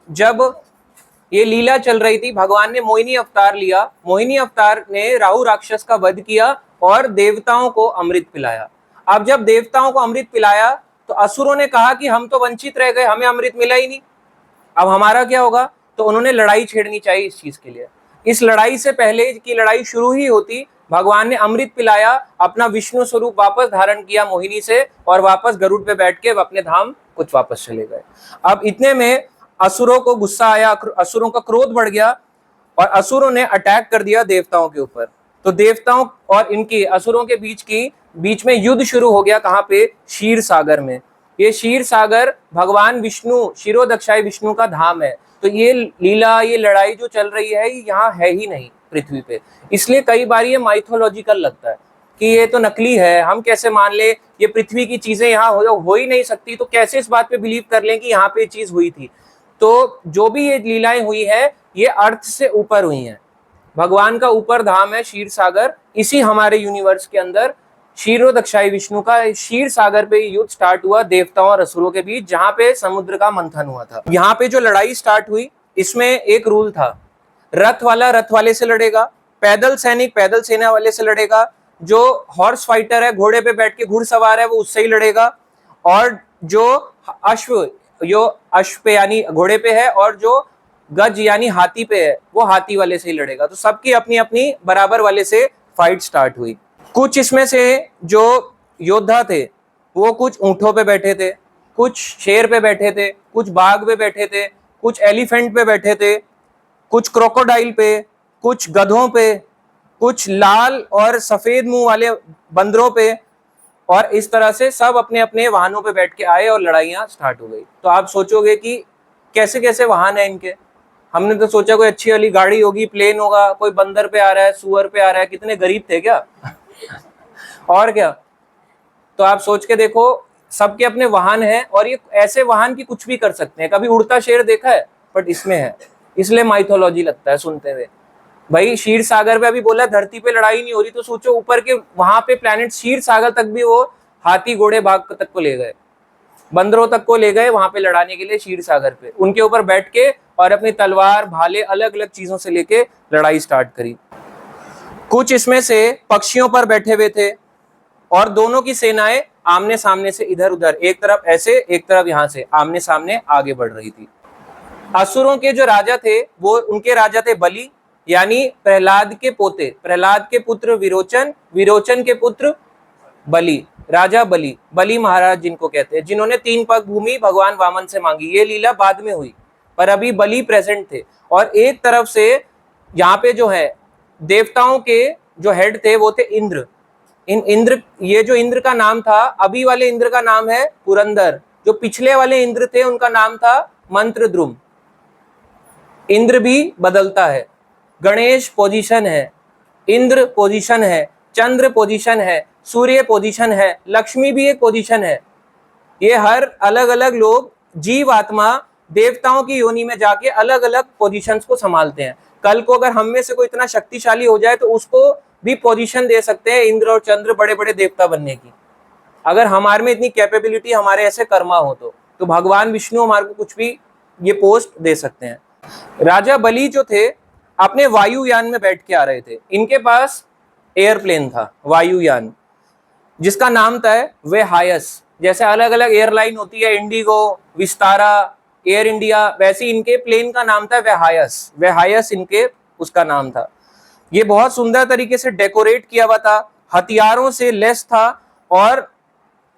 जब ये लीला चल रही थी, भगवान ने मोहिनी अवतार लिया। मोहिनी अवतार ने राहु राक्षस का वध किया और देवताओं को अमृत पिलाया। अब जब देवताओं को अमृत पिलाया तो असुरों ने कहा कि हम तो वंचित रह गए, हमें अमृत मिला ही नहीं, अब हमारा क्या होगा। तो उन्होंने लड़ाई छेड़नी चाहिए इस चीज के लिए। इस लड़ाई से पहले की लड़ाई शुरू ही होती, भगवान ने अमृत पिलाया, अपना विष्णु स्वरूप वापस धारण किया मोहिनी से और वापस गरुड़ पे बैठ के अपने धाम कुछ वापस चले गए। अब इतने में असुरों को गुस्सा आया, असुरों का क्रोध बढ़ गया और असुरों ने अटैक कर दिया देवताओं के ऊपर। तो देवताओं और इनकी असुरों के बीच में युद्ध शुरू हो गया। कहाँ पे? क्षीर सागर में। ये क्षीर सागर भगवान विष्णु, क्षीरोदक्षाई विष्णु का धाम है। तो ये लीला, ये लड़ाई जो चल रही है, यहाँ है ही नहीं पृथ्वी पे। इसलिए कई बार ये माइथोलॉजिकल लगता है कि ये तो नकली है, हम कैसे मान ले, ये पृथ्वी की चीजें यहाँ हो ही नहीं सकती, तो कैसे इस बात पे बिलीव कर लें कि यहाँ पे चीज हुई थी। तो जो भी ये लीलाएं हुई है, ये अर्थ से ऊपर हुई हैं। भगवान का ऊपर धाम है क्षीर सागर। इसी हमारे यूनिवर्स के अंदर क्षीरोदक्षाई विष्णु का क्षीर सागर पे युद्ध स्टार्ट हुआ देवताओं और असुरों के बीच, जहां पे समुद्र का मंथन हुआ था। यहाँ पे जो लड़ाई स्टार्ट हुई, इसमें एक रूल था, रथ वाला रथ वाले से लड़ेगा, पैदल सैनिक पैदल सेना वाले से लड़ेगा, जो हॉर्स फाइटर है, घोड़े पे बैठ के घुड़सवार है, वो उससे ही लड़ेगा, और जो अश्व पे यानी घोड़े पे है और जो गज यानी हाथी पे है, वो हाथी वाले से ही लड़ेगा। तो सबकी अपनी अपनी बराबर वाले से फाइट स्टार्ट हुई। कुछ इसमें से जो योद्धा थे वो कुछ ऊंटों पे बैठे थे, कुछ शेर पे बैठे थे, कुछ बाघ पे बैठे थे, कुछ एलिफेंट पे बैठे थे, कुछ क्रोकोडाइल पे, कुछ गधों पे, कुछ लाल और सफेद मुंह वाले बंदरों पे, और इस तरह से सब अपने अपने वाहनों पे बैठ के आए और लड़ाइयां स्टार्ट हो गई। तो आप सोचोगे कि कैसे कैसे वाहन है इनके। हमने तो सोचा कोई अच्छी वाली गाड़ी होगी, प्लेन होगा, कोई बंदर पे आ रहा है, सुअर पे आ रहा है, कितने गरीब थे क्या और क्या। तो आप सोच के देखो, सबके अपने वाहन हैं और ये ऐसे वाहन की कुछ भी कर सकते हैं। कभी उड़ता शेर देखा है? बट इसमें है, इसलिए माइथोलॉजी लगता है सुनते हुए। भाई क्षीर सागर पे अभी बोला धरती पे लड़ाई नहीं हो रही, तो सोचो ऊपर के वहां पे प्लैनेट क्षीर सागर तक भी वो हाथी घोड़े बाघ तक को ले गए, बंदरों तक को ले गए वहां पे लड़ाने के लिए क्षीर सागर पे, उनके ऊपर बैठ के और अपनी तलवार भाले अलग अलग चीजों से लेके लड़ाई स्टार्ट करी। कुछ इसमें से पक्षियों पर बैठे हुए थे और दोनों की सेनाएं आमने सामने से इधर उधर, एक तरफ ऐसे एक तरफ यहाँ से आमने सामने आगे बढ़ रही थी। असुरों के जो राजा थे वो, उनके राजा थे बलि, यानी प्रहलाद के पोते, प्रहलाद के पुत्र विरोचन, विरोचन के पुत्र बलि, राजा बलि, बलि महाराज जिनको कहते हैं, जिन्होंने 3 पग भूमि भगवान वामन से मांगी। ये लीला बाद में हुई, पर अभी बलि प्रेजेंट थे। और एक तरफ से यहाँ पे जो है देवताओं के जो हेड थे वो थे इंद्र। ये जो इंद्र का नाम था, अभी वाले इंद्र का नाम है पुरंदर, जो पिछले वाले इंद्र थे उनका नाम था मंत्रद्रुम। इंद्र भी बदलता है। गणेश पोजीशन है, इंद्र पोजीशन है, चंद्र पोजीशन है, सूर्य पोजीशन है, लक्ष्मी भी एक पोजीशन है। ये हर अलग अलग लोग, जीव आत्मा देवताओं की योनि में जाके अलग अलग पोजीशंस को संभालते हैं। कल को अगर हम में से कोई इतना शक्तिशाली हो जाए तो उसको भी पोजीशन दे सकते हैं इंद्र और चंद्र बड़े बड़े देवता बनने की, अगर हमारे में इतनी कैपेबिलिटी, हमारे ऐसे कर्मा हो तो भगवान विष्णु हमारे को कुछ भी ये पोस्ट दे सकते हैं। राजा बलि जो थे अपने वायुयान में बैठ के आ रहे थे। इनके पास एयरप्लेन था, वायुयान, जिसका नाम था वे हायस। जैसे अलग अलग एयरलाइन होती है, इंडिगो, विस्तारा, एयर इंडिया, वैसे इनके प्लेन का नाम था वे हायस। वे हायस इनके उसका नाम था। ये बहुत सुंदर तरीके से डेकोरेट किया हुआ था, हथियारों से लेस था, और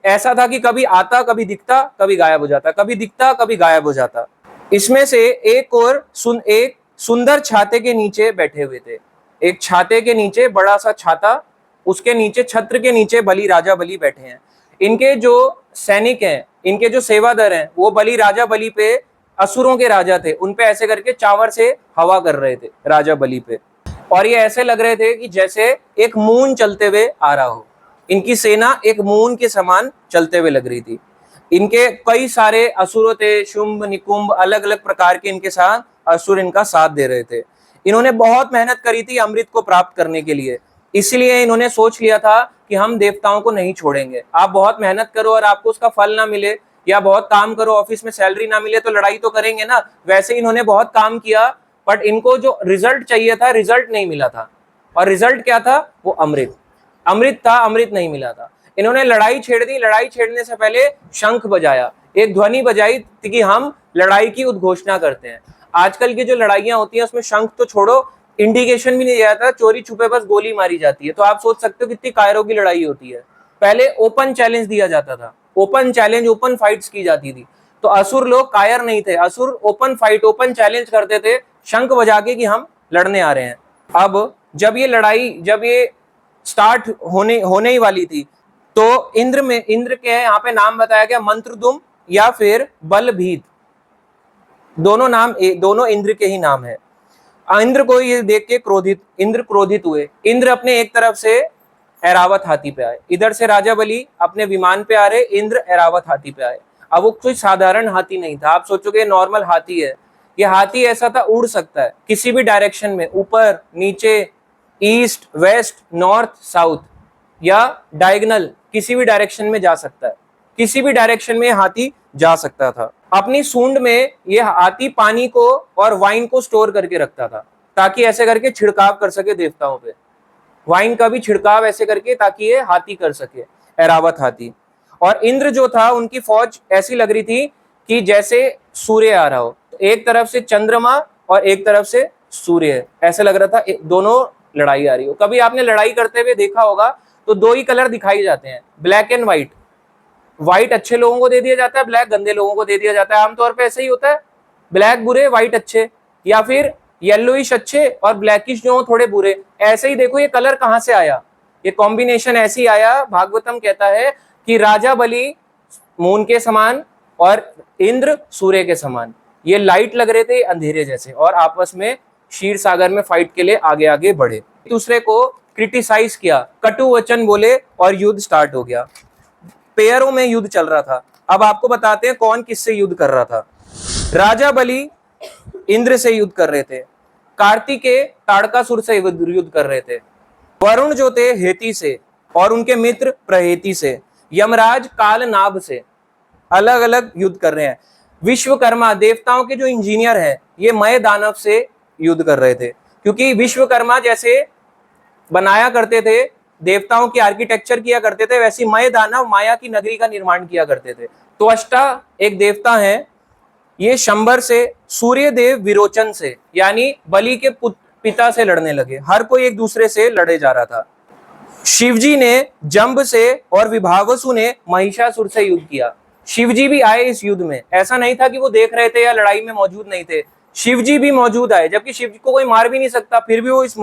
ऐसा था कि कभी आता, कभी दिखता, कभी गायब हो जाता, कभी दिखता, कभी गायब हो जाता। इसमें से एक सुंदर छाते के नीचे बैठे हुए थे। एक छाते के नीचे, बड़ा सा छाता, उसके नीचे, छत्र के नीचे बलि, राजा बलि बैठे हैं। इनके जो सैनिक हैं, इनके जो सेवादर हैं, वो बलि, राजा बलि पे, असुरों के राजा थे, उन पे ऐसे करके चावर से हवा कर रहे थे राजा बलि पे, और ये ऐसे लग रहे थे कि जैसे एक मून चलते हुए आ रहा हो। इनकी सेना एक मून के समान चलते हुए लग रही थी। इनके कई सारे असुर थे, शुंभ निकुंभ, अलग अलग प्रकार के इनके साथ असुर इनका साथ दे रहे थे। इन्होंने बहुत मेहनत करी थी अमृत को प्राप्त करने के लिए, इसलिए इन्होंने सोच लिया था कि हम देवताओं को नहीं छोड़ेंगे। आप बहुत मेहनत करो और आपको उसका फल ना मिले, या बहुत काम करो ऑफिस में सैलरी ना मिले तो लड़ाई तो करेंगे ना, वैसे इन्होंने बहुत काम किया बट इनको जो रिजल्ट चाहिए था रिजल्ट नहीं मिला था। और रिजल्ट क्या था? वो अमृत, अमृत था, अमृत नहीं मिला था। इन्होंने लड़ाई छेड़ दी, लड़ाई छेड़ने से पहले शंख बजाया, एक ध्वनि बजाई कि हम लड़ाई की उद्घोषणा करते हैं। आजकल की जो लड़ाइयां होती हैं उसमें शंख तो छोड़ो, इंडिकेशन भी नहीं दिया जाता, चोरी छुपे बस गोली मारी जाती है। तो आप सोच सकते हो कितनी कायरों की लड़ाई होती है। पहले ओपन चैलेंज दिया जाता था, ओपन चैलेंज, ओपन फाइट्स की जाती थी। तो असुर लोग कायर नहीं थे, असुर ओपन फाइट, ओपन चैलेंज करते थे शंख बजा के कि हम लड़ने आ रहे हैं। अब जब ये लड़ाई, जब ये स्टार्ट होने ही वाली थी तो इंद्र के यहाँ पे नाम बताया गया मंत्रदुम या फिर बलभीत, दोनों नाम दोनों इंद्र के ही नाम है। इंद्र को ये देख के इंद्र क्रोधित हुए। इंद्र अपने एक तरफ से ऐरावत हाथी पे आए, इधर से राजा बलि अपने विमान पे आ रहे, इंद्र ऐरावत हाथी पे आए। अब वो कोई साधारण हाथी नहीं था, आप सोचोगे नॉर्मल हाथी है, ये हाथी ऐसा था उड़ सकता है किसी भी डायरेक्शन में, ऊपर नीचे, ईस्ट वेस्ट नॉर्थ साउथ या डायगोनल, किसी भी डायरेक्शन में जा सकता है, किसी भी डायरेक्शन में हाथी जा सकता था। अपनी सूंड में ये हाथी पानी को और वाइन को स्टोर करके रखता था ताकि ऐसे करके छिड़काव कर सके देवताओं पे, वाइन का भी छिड़काव ऐसे करके ताकि ये हाथी कर सके, ऐरावत हाथी। और इंद्र जो था उनकी फौज ऐसी लग रही थी कि जैसे सूर्य आ रहा हो, एक तरफ से चंद्रमा और एक तरफ से सूर्य, ऐसे लग रहा था दोनों लड़ाई आ रही हो। कभी आपने लड़ाई करते हुए देखा होगा तो दो ही कलर दिखाई जाते हैं, ब्लैक एंड व्हाइट। व्हाइट अच्छे लोगों को दे दिया जाता है, ब्लैक गंदे लोगों को दे दिया जाता है, आमतौर पे ऐसे ही होता है, ब्लैक बुरे व्हाइट अच्छे, या फिर येलोइश अच्छे और ब्लैकिश जो थोड़े बुरे। ऐसे ही देखो ये कलर कहां से आया, ये कॉम्बिनेशन ऐसे ही आया। भागवतम कहता है कि राजा बलि मून के समान और इंद्र सूर्य के समान, ये लाइट लग रहे थे अंधेरे जैसे, और आपस में क्षीर सागर में फाइट के लिए आगे आगे बढ़े, दूसरे को क्रिटिसाइज किया, कटु वचन बोले और युद्ध स्टार्ट हो गया। पेयरों में युद्ध चल रहा था। अब आपको बताते हैं कौन किससे युद्ध कर रहा था। राजा बलि इंद्र से युद्ध कर रहे थे, कार्तिकेय ताड़कासुर से युद्ध कर रहे थे, वरुण जो थे हेती से और उनके मित्र प्रहेती से, यमराज कालनाभ से, अलग अलग युद्ध कर रहे हैं। विश्वकर्मा देवताओं के जो इंजीनियर हैं ये मय दानव से युद्ध कर रहे थे, क्योंकि विश्वकर्मा जैसे बनाया करते थे, देवताओं की आर्किटेक्चर किया करते थे, वैसी मय दानव माया की नगरी का निर्माण किया करते थे। तो अष्टा एक देवता है, ये शंबर से, सूर्य देव विरोचन से, यानी बलि के पिता से लड़ने लगे, हर कोई एक दूसरे से लड़े जा रहा था। शिवजी ने जंब से और विभावसु ने महिषासुर से युद्ध किया। शिवजी भी आए इस युद्ध में, ऐसा नहीं था कि वो देख रहे थे या लड़ाई में मौजूद नहीं थे, शिवजी भी मौजूद आए, जबकि शिवजी को कोई मार भी नहीं सकता, फिर भी वो इस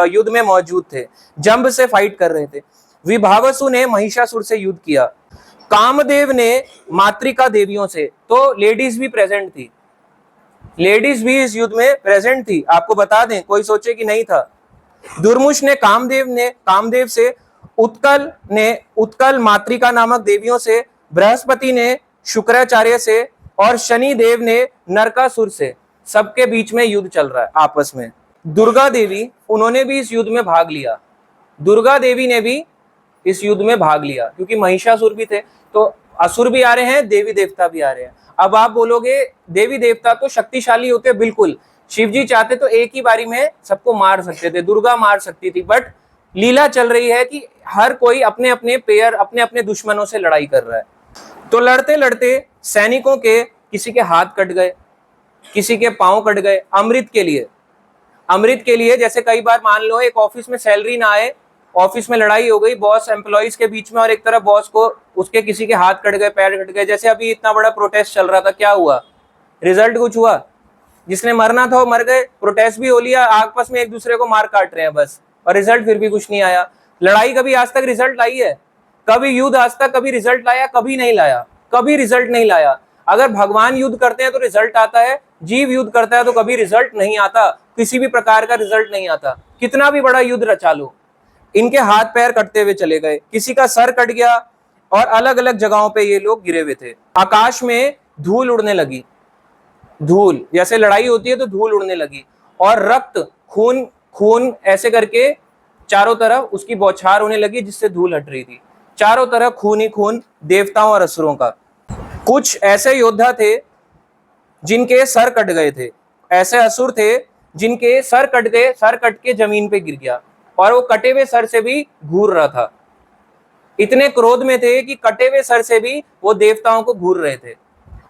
युद्ध में मौजूद थे, जंब से फाइट कर रहे थे। विभावसु ने महिषासुर से युद्ध किया। कामदेव ने मातृका देवियों से, तो लेडीज भी प्रेजेंट थी, लेडीज भी इस युद्ध में प्रेजेंट थी, आपको बता दें, कोई सोचे कि नहीं था। दुर्मुष ने कामदेव से, उत्कल मातृका नामक देवियों से, बृहस्पति ने शुक्राचार्य से और शनि देव ने नरकासुर से, सबके बीच में युद्ध चल रहा है आपस में। दुर्गा देवी, उन्होंने भी इस युद्ध में भाग लिया, दुर्गा देवी ने भी इस युद्ध में भाग लिया, क्योंकि महिषासुर भी थे, तो असुर भी आ रहे हैं, देवी देवता भी आ रहे हैं। अब आप बोलोगे देवी देवता तो शक्तिशाली होते, बिल्कुल, शिवजी चाहते तो एक ही बारी में सबको मार सकते थे, दुर्गा मार सकती थी, बट लीला चल रही है कि हर कोई अपने अपने पेयर, अपने अपने दुश्मनों से लड़ाई कर रहा है। तो लड़ते लड़ते सैनिकों के किसी के हाथ कट गए, किसी के पांव कट गए, अमृत के लिए। जैसे कई बार मान लो एक ऑफिस में सैलरी ना आए, ऑफिस में लड़ाई हो गई बॉस एम्प्लॉइज के बीच में, और एक तरफ बॉस को उसके किसी के हाथ कट गए, पैर कट गए। जैसे अभी इतना बड़ा प्रोटेस्ट चल रहा था, क्या हुआ? रिजल्ट कुछ हुआ? जिसने मरना था वो मर गए, प्रोटेस्ट भी हो लिया, आपस में एक दूसरे को मार काट रहे हैं बस, और रिजल्ट फिर भी कुछ नहीं आया। लड़ाई कभी आज तक रिजल्ट लाई है? कभी युद्ध आज तक कभी रिजल्ट लाया? कभी नहीं लाया, कभी रिजल्ट नहीं लाया। अगर भगवान युद्ध करते हैं तो रिजल्ट आता है, जीव युद्ध करता है तो कभी रिजल्ट नहीं आता, किसी भी प्रकार का रिजल्ट नहीं आता। कितना भी बड़ा युद्ध रचा लो, इनके हाथ पैर कटते हुए चले गए, किसी का सर कट गया, और अलग अलग जगहों पे ये लोग गिरे हुए थे। आकाश में धूल उड़ने लगी, धूल, जैसे लड़ाई होती है तो धूल उड़ने लगी, और रक्त, खून ऐसे करके चारों तरफ उसकी बौछार होने लगी, जिससे धूल हट रही थी। चारों तरफ खून ही खून, देवताओं और असुरों का। कुछ ऐसे योद्धा थे जिनके सर कट गए थे, ऐसे असुर थे जिनके सर कट गए, सर कट के जमीन पे गिर गया और वो कटे हुए सर से भी घूर रहा था। इतने क्रोध में थे कि कटे हुए सर से भी वो देवताओं को घूर रहे थे,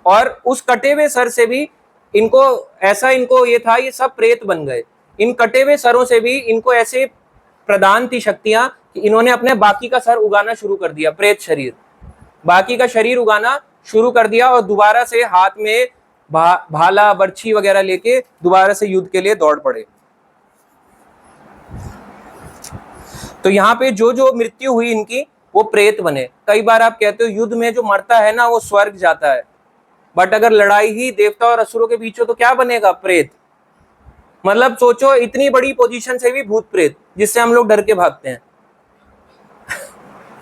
और उस कटे हुए सर से भी इनको ये था, ये सब प्रेत बन गए। इन कटे हुए सरों से भी इनको ऐसे प्रदान थी शक्तियां कि इन्होंने अपने बाकी का सर उगाना शुरू कर दिया, प्रेत शरीर, बाकी का शरीर उगाना शुरू कर दिया, और दोबारा से हाथ में भाला बर्छी वगैरह लेके दोबारा से युद्ध के लिए दौड़ पड़े। तो यहाँ पे जो जो मृत्यु हुई इनकी, वो प्रेत बने। कई बार आप कहते हो युद्ध में जो मरता है ना वो स्वर्ग जाता है, बट अगर लड़ाई ही देवता और असुरों के बीच हो तो क्या बनेगा? प्रेत। मतलब सोचो, इतनी बड़ी पोजीशन से भी भूत प्रेत, जिससे हम लोग डर के भागते हैं।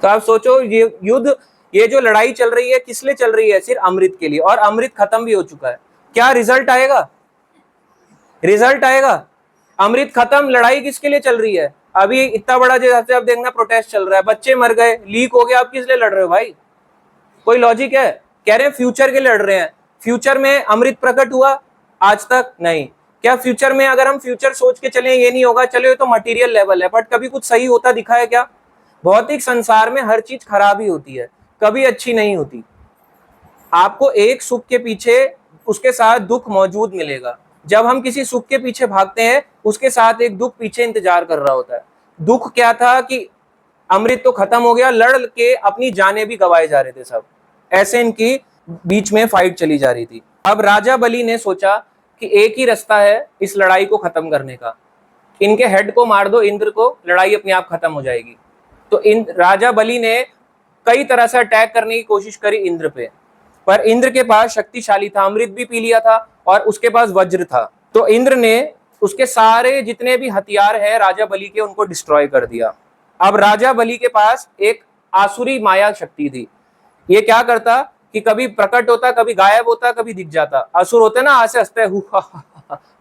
तो आप सोचो, ये युद्ध, ये जो लड़ाई चल रही है किस लिए चल रही है? सिर्फ अमृत के लिए, और अमृत खत्म भी हो चुका है। क्या रिजल्ट आएगा? रिजल्ट आएगा, अमृत खत्म, लड़ाई किसके लिए चल रही है? अभी इतना बड़ा जैसे आप देखना प्रोटेस्ट चल रहा है, बच्चे मर गए, लीक हो गया, आप किस लिए लड़ रहे हो भाई? कोई लॉजिक है? कह रहे हैं फ्यूचर के लड़ रहे हैं। फ्यूचर में अमृत प्रकट हुआ आज तक? नहीं। क्या फ्यूचर में, अगर हम फ्यूचर सोच के चले, ये नहीं होगा, चलो ये तो मटेरियल लेवल है, बट कभी कुछ सही होता दिखा है क्या? भौतिक संसार में हर चीज खराब ही होती है, कभी अच्छी नहीं होती। आपको एक सुख के पीछे उसके साथ दुख मौजूद मिलेगा। जब हम किसी सुख के पीछे भागते हैं, उसके साथ एक दुख पीछे इंतजार कर रहा होता है। दुख क्या था कि अमृत तो खत्म हो गया, लड़ के अपनी जानें भी गंवाए जा रहे थे सब, ऐसे इनकी बीच में फाइट चली जा रही थी। अब राजा बलि ने सोचा कि एक ही रास्ता है इस लड़ाई को खत्म करने का, इनके हेड को मार दो इंद्र को, लड़ाई अपने आप खत्म हो जाएगी। तो राजा बलि ने कई तरह से अटैक करने की कोशिश करी इंद्र पे, पर इंद्र के पास शक्तिशाली था, अमृत भी पी लिया था और उसके पास वज्र था। तो इंद्र ने उसके सारे जितने भी हथियार है राजा बलि के, उनको डिस्ट्रॉय कर दिया। अब राजा बलि के पास एक आसुरी माया शक्ति थी। ये क्या करता कि कभी प्रकट होता, कभी गायब होता, कभी दिख जाता। असुर होते ना, ऐसे हंसते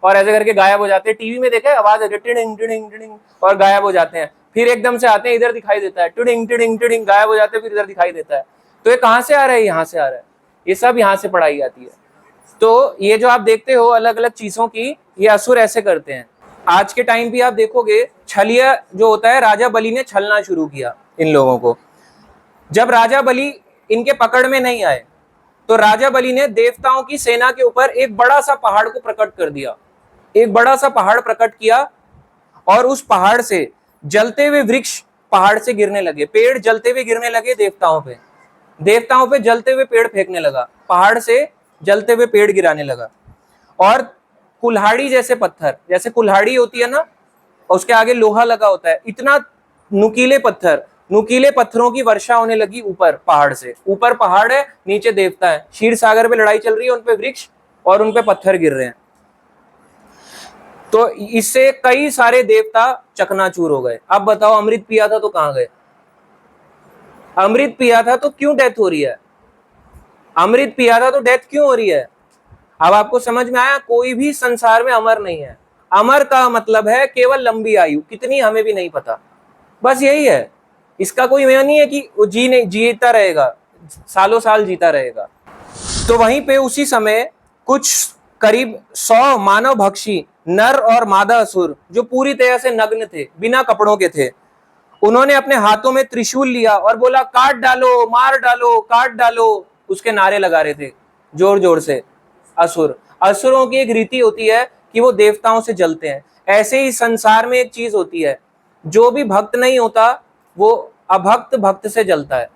और ऐसे करके गायब हो जाते। टीवी में देखा है, आवाज आती है टिडिंग टिडिंग टिडिंग और गायब हो जाते हैं, फिर एकदम से आते हैं, इधर दिखाई देता है, टिडिंग टिडिंग टिडिंग, गायब हो जाते हैं, फिर इधर दिखाई देता है। तो ये कहां से आ रहा है? यहाँ से आ रहा है। ये सब यहाँ से पढ़ाई आती है। तो ये जो आप देखते हो अलग अलग चीजों की, ये असुर ऐसे करते हैं। आज के टाइम भी आप देखोगे, छलिया जो होता है, राजा बलि ने छलना शुरू किया इन लोगों को। जब राजा बलि इनके पकड़ में नहीं आए, तो राजा बलि ने देवताओं की सेना के ऊपर एक बड़ा सा पहाड़ को प्रकट कर दिया। एक बड़ा सा पहाड़ प्रकट किया, और उस पहाड़ से जलते हुए वृक्ष पहाड़ से गिरने लगे, पेड़ जलते हुए गिरने लगे देवताओं पे। देवताओं पे जलते हुए पेड़ फेंकने लगा, पहाड़ से जलते हुए पेड़ गिराने लगा। और कुल्हाड़ी जैसे पत्थर, जैसे कुल्हाड़ी होती है ना, उसके आगे लोहा लगा होता है, इतना नुकीले पत्थर, नुकीले पत्थरों की वर्षा होने लगी ऊपर पहाड़ से। ऊपर पहाड़ है, नीचे देवता है, क्षीर सागर पे लड़ाई चल रही है, उनपे वृक्ष और उनपे पत्थर गिर रहे हैं। तो इससे कई सारे देवता चकनाचूर हो गए। अब बताओ, अमृत पिया था तो कहां गए? अमृत पिया था तो क्यों डेथ हो रही है? अमृत पिया था तो डेथ क्यों हो रही है? अब आपको समझ में आया? कोई भी संसार में अमर नहीं है। अमर का मतलब है केवल लंबी आयु, कितनी हमें भी नहीं पता, बस यही है। इसका कोई यह नहीं है कि वो जीता रहेगा, सालों साल जीता रहेगा। तो वहीं पे उसी समय कुछ करीब 100 मानव भक्षी नर और मादा असुर, जो पूरी तरह से नग्न थे, बिना कपड़ों के थे, उन्होंने अपने हाथों में त्रिशूल लिया और बोला, काट डालो, मार डालो, काट डालो। उसके नारे लगा रहे थे जोर जोर से असुर। असुरों की एक रीति होती है कि वो देवताओं से जलते हैं। ऐसे ही संसार में एक चीज होती है, जो भी भक्त नहीं होता वो अभक्त भक्त से जलता है।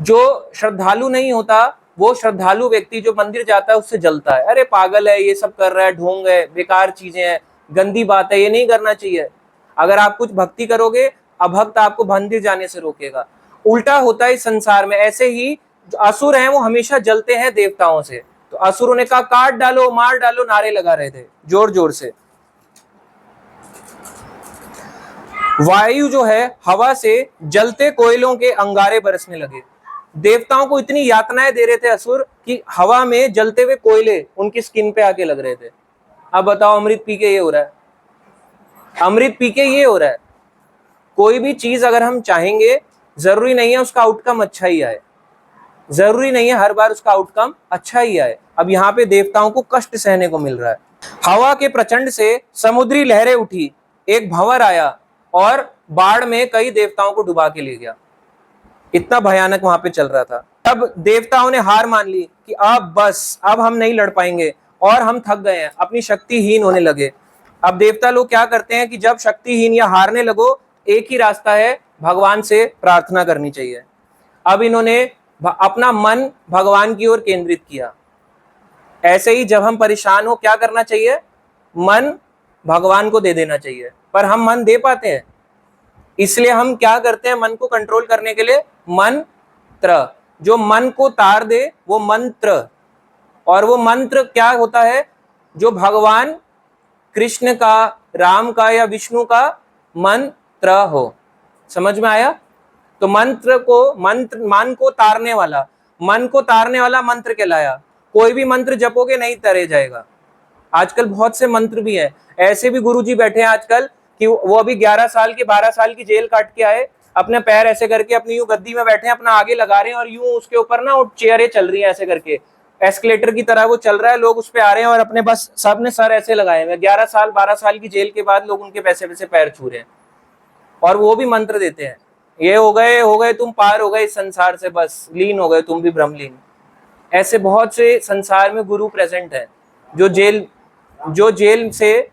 जो श्रद्धालु नहीं होता, वो श्रद्धालु व्यक्ति जो मंदिर जाता है उससे जलता है। अरे पागल है, ये सब कर रहा है, ढोंग है, बेकार चीजें हैं, गंदी बात है, ये नहीं करना चाहिए। अगर आप कुछ भक्ति करोगे, अभक्त आपको मंदिर जाने से रोकेगा। उल्टा होता है इस संसार में। ऐसे ही जो असुर हैं वो हमेशा जलते हैं देवताओं से। तो असुरों ने कहा, काट डालो, मार डालो, नारे लगा रहे थे जोर जोर से। वायु जो है, हवा से जलते कोयलों के अंगारे बरसने लगे। देवताओं को इतनी यातनाएं दे रहे थे असुर कि हवा में जलते हुए कोयले उनकी स्किन पे आके लग रहे थे। अब बताओ, अमृत पी के ये हो रहा है, अमृत पी के ये हो रहा है। कोई भी चीज अगर हम चाहेंगे, जरूरी नहीं है उसका आउटकम अच्छा ही आए। जरूरी नहीं है हर बार उसका आउटकम अच्छा ही आए। अब यहाँ पे देवताओं को कष्ट सहने को मिल रहा है। हवा के प्रचंड से समुद्री लहरें उठी, एक भंवर आया और बाढ़ में कई देवताओं को डुबा के ले गया। इतना भयानक वहां पे चल रहा था। तब देवताओं ने हार मान ली कि अब बस, अब हम नहीं लड़ पाएंगे और हम थक गए हैं, अपनी शक्तिहीन होने लगे। अब देवता लोग क्या करते हैं कि जब शक्तिहीन या हारने लगो, एक ही रास्ता है, भगवान से प्रार्थना करनी चाहिए। अब इन्होंने अपना मन भगवान की ओर केंद्रित किया। ऐसे ही जब हम परेशान हो क्या करना चाहिए? मन भगवान को दे देना चाहिए। पर हम मन दे पाते हैं? इसलिए हम क्या करते हैं मन को कंट्रोल करने के लिए? मंत्र। जो मन को तार दे वो मंत्र। और वो मंत्र क्या होता है? जो भगवान कृष्ण का, राम का या विष्णु का मंत्र हो। समझ में आया? तो मंत्र को, मन को तारने वाला मंत्र कहलाया। कोई भी मंत्र जपोगे नहीं तरे जाएगा। आजकल बहुत से मंत्र भी हैं। ऐसे भी गुरुजी बैठे हैं आजकल कि वो अभी 11 साल की 12 साल की जेल काट के आए, अपने पैर ऐसे करके अपनी यूं गद्दी में बैठे हैं, अपना आगे लगा रहे हैं और यूं उसके ऊपर ना वो चेयरें चल रही हैं ऐसे करके, एस्केलेटर की तरह वो चल रहा है, लोग उस पे आ रहे हैं और अपने बस सबने सर ऐसे लगाए हुए। 11 साल 12 साल की जेल के बाद लोग उनके पैसे पैसे पैर छू रहे हैं और वो भी मंत्र देते हैं। ये हो गए तुम पार हो गए इस संसार से, बस लीन हो गए तुम भी ब्रह्मलीन। ऐसे बहुत से संसार में गुरु प्रेजेंट है जो जेल से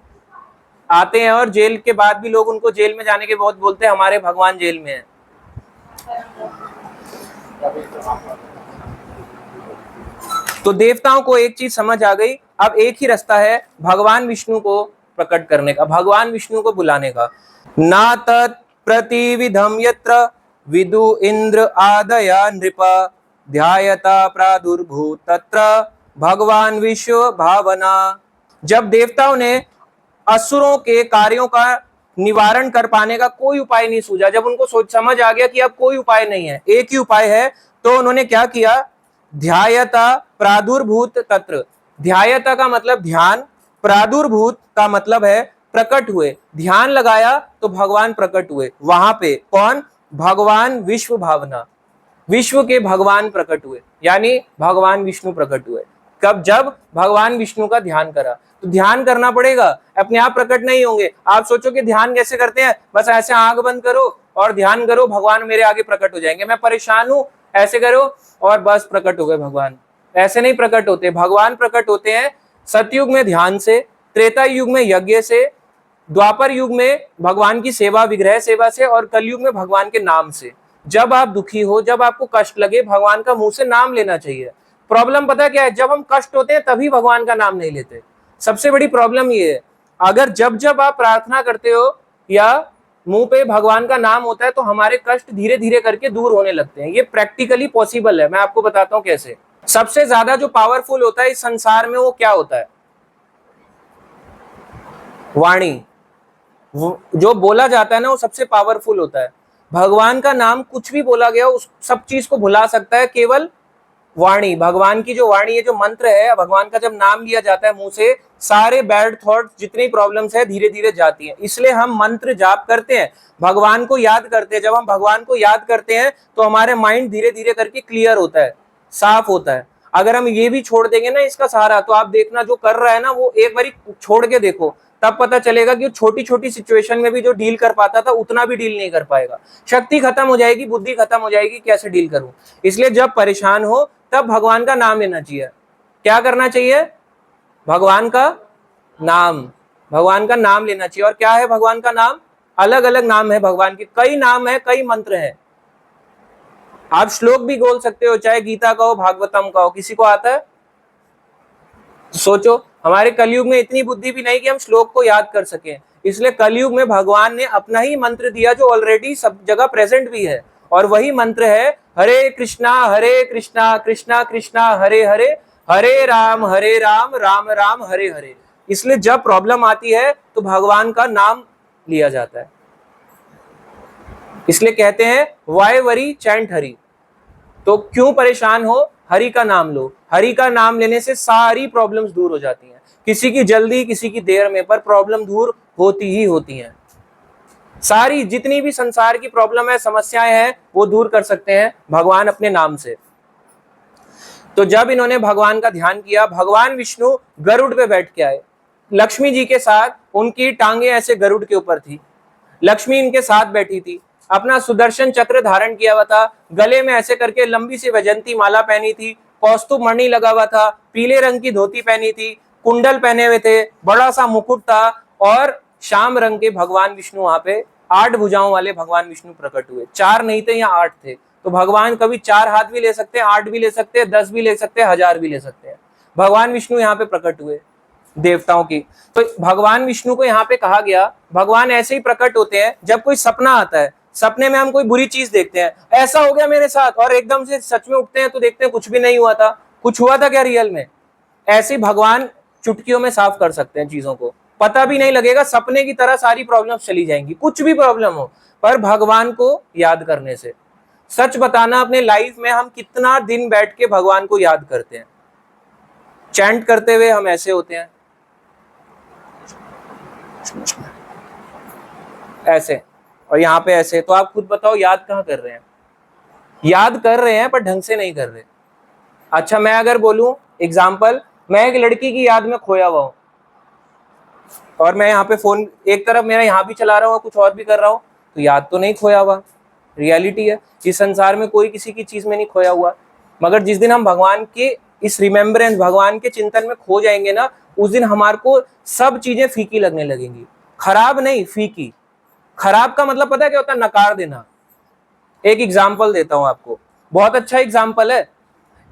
आते हैं और जेल के बाद भी लोग उनको जेल में जाने के बहुत बोलते हैं हमारे भगवान जेल में है। तो देवताओं को एक चीज समझ आ गई, अब एक ही रास्ता है भगवान विष्णु को प्रकट करने का, भगवान विष्णु को बुलाने का। ना तत् प्रतिविधम यत्र विदु इंद्र आदया नृप ध्यायता प्रादुर्भूत तत्र भगवान विश्व भावना। जब देवताओं ने असुरों के कार्यों का निवारण कर पाने का कोई उपाय नहीं सूझा, जब उनको सोच समझ आ गया कि अब कोई उपाय नहीं है, एक ही उपाय है, तो उन्होंने क्या किया? ध्यायता प्रादुर्भूत तत्र। ध्यायता का मतलब ध्यान, प्रादुर्भूत का मतलब है प्रकट हुए। ध्यान लगाया तो भगवान प्रकट हुए वहां पे। कौन? भगवान विश्व भावना। विश्व के भगवान प्रकट हुए, यानी भगवान विष्णु प्रकट हुए। कब? जब भगवान विष्णु का ध्यान करा। तो ध्यान करना पड़ेगा, अपने आप प्रकट नहीं होंगे। आप सोचो कि ध्यान कैसे करते हैं? बस ऐसे आंख बंद करो और ध्यान करो, भगवान मेरे आगे प्रकट हो जाएंगे। मैं परेशान हूं, ऐसे करो और बस प्रकट हो गए भगवान। ऐसे नहीं प्रकट होते। भगवान प्रकट होते हैं सतयुग में ध्यान से, त्रेता युग में यज्ञ से, द्वापर युग में भगवान की सेवा, विग्रह सेवा से, और कलयुग में भगवान के नाम से। जब आप दुखी हो, जब आपको कष्ट लगे, भगवान का मुंह से नाम लेना चाहिए। प्रॉब्लम पता क्या है? जब हम कष्ट होते हैं तभी भगवान का नाम नहीं लेते। सबसे बड़ी प्रॉब्लम ये है। अगर जब जब आप प्रार्थना करते हो या मुंह पे भगवान का नाम होता है तो हमारे कष्ट धीरे धीरे करके दूर होने लगते हैं। ये प्रैक्टिकली पॉसिबल है। मैं आपको बताता हूं कैसे। सबसे ज्यादा जो पावरफुल होता है इस संसार में वो क्या होता है? वाणी। जो बोला जाता है ना वो सबसे पावरफुल होता है। भगवान का नाम कुछ भी बोला गया उस सब चीज को भुला सकता है केवल वाणी। भगवान की जो वाणी है, जो मंत्र है, भगवान का जब नाम लिया जाता है मुंह से, सारे बैड थॉट, जितनी प्रॉब्लम्स है धीरे धीरे जाती हैं। इसलिए हम मंत्र जाप करते हैं, भगवान को याद करते हैं। जब हम भगवान को याद करते हैं तो हमारे माइंड धीरे धीरे करके क्लियर होता है, साफ होता है। अगर हम ये भी छोड़ देंगे ना इसका सहारा, तो आप देखना जो कर रहा है ना वो एक बारी छोड़ के देखो, तब पता चलेगा कि छोटी छोटी सिचुएशन में भी जो डील कर पाता था उतना भी डील नहीं कर पाएगा। शक्ति खत्म हो जाएगी, बुद्धि खत्म हो जाएगी, कैसे डील करूं। इसलिए जब परेशान हो तब भगवान का नाम लेना चाहिए। क्या करना चाहिए? भगवान का नाम लेना चाहिए। और क्या है भगवान का नाम? अलग अलग नाम है भगवान के, कई नाम है, कई मंत्र है। आप श्लोक भी बोल सकते हो, चाहे गीता का हो, भागवतम का हो। किसी को आता है? सोचो, हमारे कलयुग में इतनी बुद्धि भी नहीं कि हम श्लोक को याद कर सकें। इसलिए कलयुग में भगवान ने अपना ही मंत्र दिया जो ऑलरेडी सब जगह प्रेजेंट भी है, और वही मंत्र है हरे कृष्णा कृष्णा कृष्णा हरे हरे, हरे राम राम राम हरे हरे। इसलिए जब प्रॉब्लम आती है तो भगवान का नाम लिया जाता है। इसलिए कहते हैं वाई वरी चैंट हरि। तो क्यों परेशान हो? हरि का नाम लो। हरि का नाम लेने से सारी प्रॉब्लम्स दूर हो जाती हैं। किसी की जल्दी, किसी की देर में, पर प्रॉब्लम दूर होती ही होती हैं। सारी जितनी भी संसार की प्रॉब्लम है, समस्याएं हैं, वो दूर कर सकते हैं भगवान अपने नाम से। तो जब इन्होंने भगवान का ध्यान किया, भगवान विष्णु गरुड़ पे बैठ के आए, लक्ष्मी जी के साथ, उनकी टांगे ऐसे गरुड़ के ऊपर थी, लक्ष्मी इनके साथ बैठी थी, अपना सुदर्शन चक्र धारण किया हुआ था, गले में ऐसे करके लंबी सी वैजंती माला पहनी थी, कौस्तुभ मणि लगा हुआ था, पीले रंग की धोती पहनी थी, कुंडल पहने हुए थे, बड़ा सा मुकुट था, और श्याम रंग के भगवान विष्णु वहां पे 8 भुजाओं वाले भगवान विष्णु प्रकट हुए। 4 नहीं थे, यहाँ 8 थे। तो भगवान कभी 4 हाथ भी ले सकते हैं, 8 भी ले सकते हैं, 10 भी ले सकते हैं, 1000 भी ले सकते हैं। भगवान विष्णु यहाँ पे प्रकट हुए देवताओं की। तो भगवान विष्णु को यहाँ पे कहा गया, भगवान ऐसे ही प्रकट होते हैं जब कोई सपना आता है, सपने में हम कोई बुरी चीज देखते हैं, ऐसा हो गया मेरे साथ, और एकदम से सच में उठते हैं तो देखते हैं कुछ भी नहीं हुआ था, कुछ हुआ था क्या रियल में। ऐसे भगवान चुटकियों में साफ कर सकते हैं चीजों को, पता भी नहीं लगेगा, सपने की तरह सारी प्रॉब्लम्स चली जाएंगी, कुछ भी प्रॉब्लम हो, पर भगवान को याद करने से। सच बताना, अपने लाइफ में हम कितना दिन बैठ के भगवान को याद करते हैं। चैंट करते हुए हम ऐसे होते हैं, ऐसे, और यहाँ पे ऐसे। तो आप खुद बताओ, याद कहाँ कर रहे हैं? याद कर रहे हैं पर ढंग से नहीं कर रहे। अच्छा, मैं अगर बोलूं एग्जाम्पल, मैं एक लड़की की याद में खोया हुआ हूं, और मैं यहाँ पे फोन एक तरफ मेरा यहाँ भी चला रहा हूँ, कुछ और भी कर रहा हूँ, तो याद तो नहीं खोया हुआ। रियलिटी है, इस संसार में कोई किसी की चीज में नहीं खोया हुआ। मगर जिस दिन हम भगवान के इस रिमेम्बरेंस, भगवान के चिंतन में खो जाएंगे ना, उस दिन हमारे को सब चीजें फीकी लगने लगेंगी। खराब नहीं, फीकी। खराब का मतलब पता है क्या होता है? नकार देना। एक एग्जाम्पल देता हूं आपको, बहुत अच्छा एग्जाम्पल है।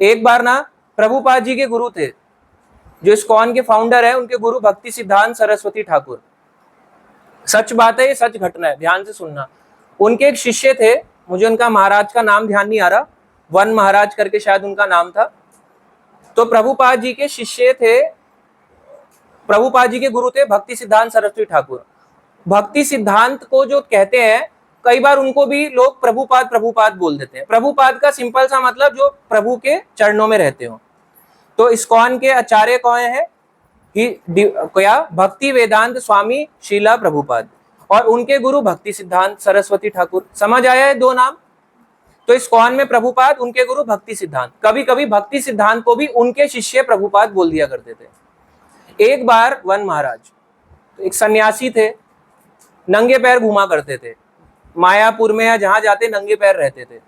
एक बार ना प्रभुपाद जी के गुरु थे, जो इस्कॉन के फाउंडर है, उनके गुरु भक्ति सिद्धांत सरस्वती ठाकुर। सच बात है, ये सच घटना है, ध्यान से सुनना। उनके एक शिष्य थे, मुझे उनका महाराज का नाम ध्यान नहीं आ रहा, वन महाराज करके शायद उनका नाम था। तो प्रभुपाद जी के शिष्य थे, प्रभुपाद जी के गुरु थे भक्ति सिद्धांत सरस्वती ठाकुर। भक्ति सिद्धांत को जो कहते हैं, कई बार उनको भी लोग प्रभुपाद प्रभुपाद बोल देते हैं। प्रभुपाद का सिंपल सा मतलब जो प्रभु के चरणों में रहते हो। तो इस्कॉन के आचार्य कौन है? क्या? भक्ति वेदांत स्वामी शीला प्रभुपाद, और उनके गुरु भक्ति सिद्धांत सरस्वती ठाकुर। समझ आया है दो नाम? तो इस्कॉन में प्रभुपाद, उनके गुरु भक्ति सिद्धांत। कभी कभी भक्ति सिद्धांत को भी उनके शिष्य प्रभुपाद बोल दिया करते थे। एक बार वन महाराज, एक सन्यासी थे, नंगे पैर घुमा करते थे, मायापुर में या जहां जाते नंगे पैर रहते थे।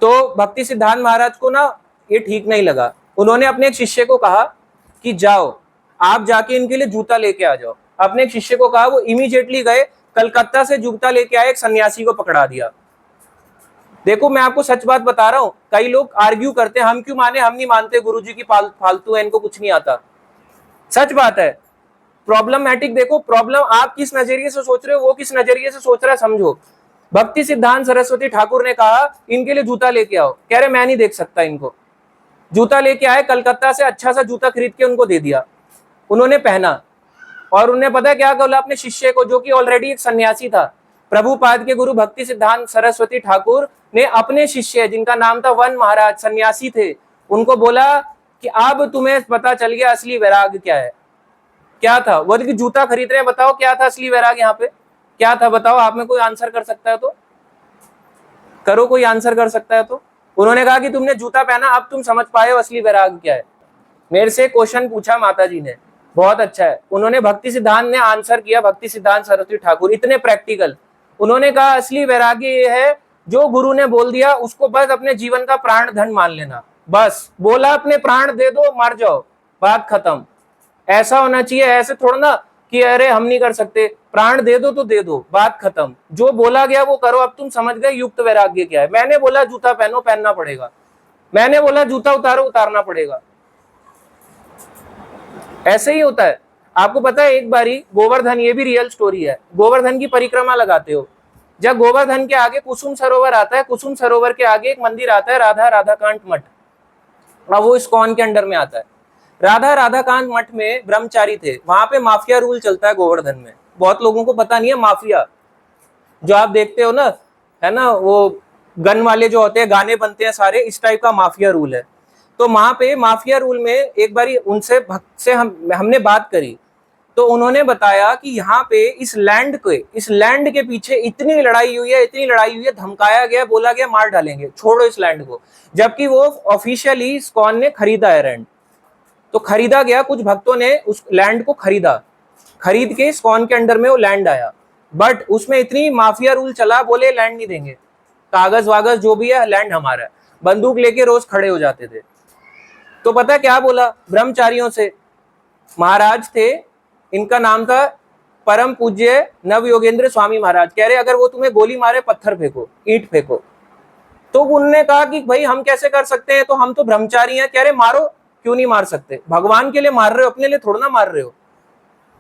तो भक्ति सिद्धांत महाराज को ना ये ठीक नहीं लगा। उन्होंने अपने एक शिष्य को कहा कि जाओ, आप जाके इनके लिए जूता लेके आ जाओ। अपने एक शिष्य को कहा, वो इमीडिएटली गए, कलकत्ता से जूता लेके आए, एक सन्यासी को पकड़ा दिया। देखो, मैं आपको सच बात बता रहा हूं, कई लोग आर्ग्यू करते हैं, हम क्यों माने, हम नहीं मानते, गुरुजी की फालतू है, इनको कुछ नहीं आता। सच बात है। प्रॉब्लमैटिक देखो, प्रॉब्लम आप किस नजरिए से सोच रहे हो, वो किस नजरिए से सोच रहा है, समझो। भक्ति सिद्धांत सरस्वती ठाकुर ने कहा इनके लिए जूता लेके आओ, कह रहे मैं नहीं देख सकता इनको। जूता लेके आए, कलकत्ता से अच्छा सा जूता खरीद के उनको दे दिया, उन्होंने पहना। और उन्हें पता है क्या बोला अपने शिष्य को, जो कि ऑलरेडी एक सन्यासी था। प्रभुपाद के गुरु भक्ति सिद्धांत सरस्वती ठाकुर ने अपने शिष्य, जिनका नाम था वन महाराज, सन्यासी थे, उनको बोला कि अब तुम्हें पता चल गया असली वैराग क्या है। क्या था? वो कि जूता खरीद रहे हैं, बताओ क्या था असली वैराग यहाँ पे? क्या था बताओ, आप में कोई आंसर कर सकता है तो करो, कोई आंसर कर सकता है तो। उन्होंने कहा कि तुमने जूता पहना, अब तुम समझ पाए हो असली वैराग क्या है। मेरे से क्वेश्चन पूछा माता जी ने, बहुत अच्छा है। उन्होंने भक्ति सिद्धांत ने आंसर किया, भक्ति सिद्धांत सरस्वती ठाकुर इतने प्रैक्टिकल। उन्होंने कहा असली वैराग्य ये है, जो गुरु ने बोल दिया उसको बस अपने जीवन का प्राण धन मान लेना। बस बोला अपने प्राण दे दो, मर जाओ, बात खत्म। ऐसा होना चाहिए। ऐसे थोड़ा ना कि अरे हम नहीं कर सकते, प्राण दे दो तो दे दो, बात खत्म। जो बोला गया वो करो। अब तुम समझ गए युक्त वैराग्य क्या है। मैंने बोला जूता पहनो, पहनना पड़ेगा। मैंने बोला जूता उतारो, उतारना पड़ेगा। ऐसे ही होता है। आपको पता है, एक बारी गोवर्धन, ये भी रियल स्टोरी है, गोवर्धन की परिक्रमा लगाते हो, जब गोवर्धन के आगे कुसुम सरोवर आता है, कुसुम सरोवर के आगे एक मंदिर आता है, राधा राधाकांत मठ। अब वो इस्कॉन के अंडर में आता है। राधा राधाकांत मठ में ब्रह्मचारी थे, वहां पे माफिया रूल चलता है गोवर्धन में। बहुत लोगों को पता नहीं है, माफिया जो आप देखते हो ना, है ना, वो गन वाले जो होते हैं, गाने बनते हैं सारे, इस टाइप का माफिया रूल है। तो वहां पे माफिया रूल में एक बारी उनसे भक्त से हमने बात करी तो उन्होंने बताया कि यहाँ पे इस लैंड के पीछे इतनी लड़ाई हुई है, धमकाया गया, बोला गया मार डालेंगे, छोड़ो इस लैंड को, जबकि वो ऑफिशियली इस्कॉन ने खरीदा है लैंड। तो खरीदा गया, कुछ भक्तों ने उस लैंड को खरीद के इस्कॉन के अंडर में वो लैंड आया, बट उसमें इतनी माफिया रूल चला, बोले लैंड नहीं देंगे, कागज वागज जो भी है, लैंड हमारा है, बंदूक लेके रोज खड़े हो जाते थे। तो पता क्या बोला ब्रह्मचारियों से, महाराज थे, इनका नाम था परम पूज्य नव योगेंद्र स्वामी महाराज, कह रहे अगर वो तुम्हें गोली मारे, पत्थर फेंको, ईंट फेंको। तो उन्होंने कहा कि भाई हम कैसे कर सकते हैं, तो हम तो ब्रह्मचारी हैं। कह रहे मारो, क्यों नहीं मार सकते, भगवान के लिए मार रहे हो, अपने लिए थोड़ा ना मार रहे हो।